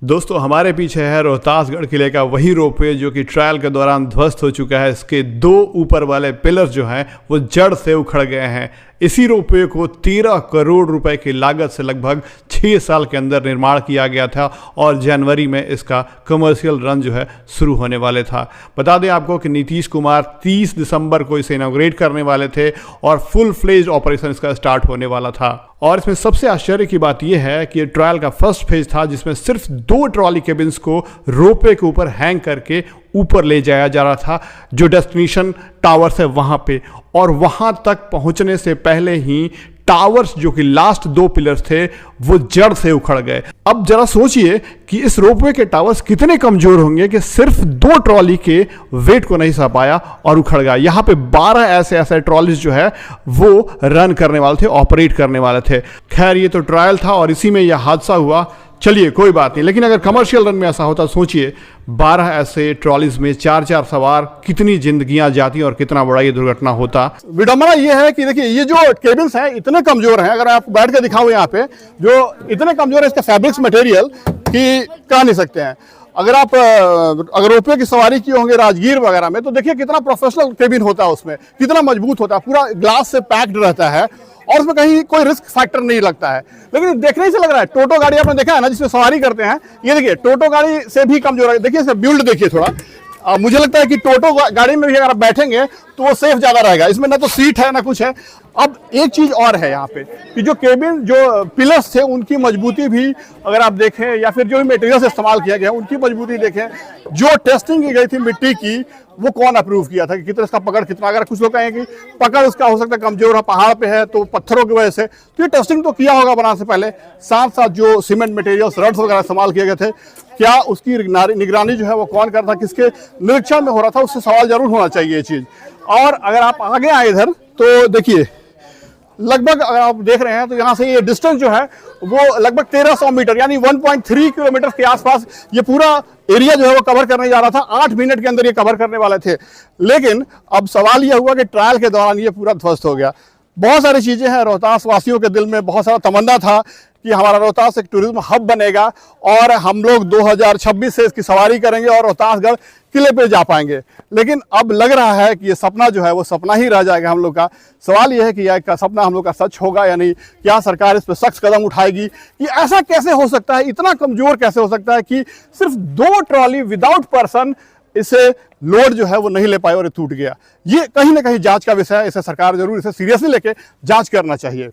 दोस्तों हमारे पीछे है रोहतासगढ़ किले का वही रोपवे जो कि ट्रायल के दौरान ध्वस्त हो चुका है। इसके दो ऊपर वाले पिलर जो हैं वो जड़ से उखड़ गए हैं। इसी रोपवे को 13 करोड़ रुपए की लागत से लगभग 6 साल के अंदर निर्माण किया गया था और जनवरी में इसका कमर्शियल रन जो है शुरू होने वाले था। बता दें आपको कि नीतीश कुमार 30 दिसंबर को इसे इनॉग्रेट करने वाले थे और फुल फ्लेज ऑपरेशन इसका स्टार्ट होने वाला था। और इसमें सबसे आश्चर्य की बात यह है कि ट्रायल का फर्स्ट फेज था जिसमें सिर्फ 2 ट्रॉली केबिन्स को रोपवे के ऊपर हैंग करके ऊपर ले जाया जा रहा था जो डेस्टिनेशन टावर्स है वहां पे, और वहां तक पहुंचने से पहले ही टावर्स जो कि लास्ट 2 पिलर्स थे वो जड़ से उखड़ गए। अब जरा सोचिए कि इस रोपवे के टावर्स कितने कमजोर होंगे कि सिर्फ 2 ट्रॉली के वेट को नहीं सह पाया और उखड़ गया। यहाँ पे 12 ऐसे ट्रॉलीज जो है वो रन करने वाले थे, ऑपरेट करने वाले थे। खैर ये तो ट्रायल था और इसी में यह हादसा हुआ, चलिए कोई बात नहीं। लेकिन अगर कमर्शियल रन में ऐसा होता, सोचिए 12 ऐसे ट्रॉलीज में 4-4 सवार, कितनी जिंदगियां जाती और कितना बड़ा ये दुर्घटना होता। विडंबना ये है कि देखिए ये जो केबिन्स हैं इतने कमजोर हैं, अगर आप बैठ के दिखाओ यहाँ पे, जो इतने कमजोर है इसका फैब्रिक्स मटेरियल कि कह नहीं सकते हैं। अगर रोपवे की सवारी की होंगे राजगीर वगैरह में तो देखिए कितना प्रोफेशनल केबिन होता है, उसमें कितना मजबूत होता है, पूरा ग्लास से पैक्ड रहता है और उसमें कहीं कोई रिस्क फैक्टर नहीं लगता है। लेकिन देखने से लग रहा है टोटो गाड़ी आपने देखा है ना जिसमें सवारी करते हैं, ये देखिए टोटो गाड़ी से भी कमजोर है। देखिए इसमें बिल्ड देखिए थोड़ा, मुझे लगता है कि टोटो गाड़ी में भी अगर आप बैठेंगे तो वो सेफ ज्यादा रहेगा। इसमें ना तो सीट है ना कुछ है। अब एक चीज और है यहाँ पे कि जो केबिन जो पिलर्स थे उनकी मजबूती भी अगर आप देखें या फिर जो भी मटेरियल्स इस्तेमाल किया गया उनकी मजबूती देखें। जो टेस्टिंग की गई थी मिट्टी की वो कौन अप्रूव किया था कि कितना इसका पकड़ कितना, अगर कुछ लोग कहें कि पकड़ उसका हो सकता है कमजोर है, पहाड़ पे है तो पत्थरों की वजह से, तो ये टेस्टिंग तो किया होगा बनाने से पहले। साथ साथ जो सीमेंट मटेरियल्स रड्स वगैरह इस्तेमाल किए गए थे, क्या उसकी निगरानी जो है वो कौन कर रहा था, किसके निरीक्षण में हो रहा था, उससे सवाल जरूर होना चाहिए ये चीज। और अगर आप आगे आए इधर तो देखिए लगभग अगर आप देख रहे हैं तो यहाँ से ये डिस्टेंस जो है वो लगभग 1300 मीटर यानी 1.3 किलोमीटर के आसपास ये पूरा एरिया जो है वो कवर करने जा रहा था। 8 मिनट के अंदर ये कवर करने वाले थे। लेकिन अब सवाल ये हुआ कि ट्रायल के दौरान ये पूरा ध्वस्त हो गया। बहुत सारी चीजें हैं, रोहतास वासियों के दिल में बहुत सारा तमन्ना था कि हमारा रोहतास एक टूरिज्म हब बनेगा और हम लोग 2026 से इसकी सवारी करेंगे और रोहतासगढ़ किले पे जा पाएंगे। लेकिन अब लग रहा है कि ये सपना जो है वो सपना ही रह जाएगा हम लोग का। सवाल ये है कि यह सपना हम लोग का सच होगा या नहीं, क्या सरकार इस पर सख्त कदम उठाएगी कि ऐसा कैसे हो सकता है, इतना कमजोर कैसे हो सकता है कि सिर्फ 2 ट्रॉली विदाउट पर्सन इसे लोड जो है वो नहीं ले पाए और ये टूट गया। ये कहीं ना कहीं जांच का विषय है। इसे सरकार जरूर इसे सीरियसली लेके जांच करना चाहिए।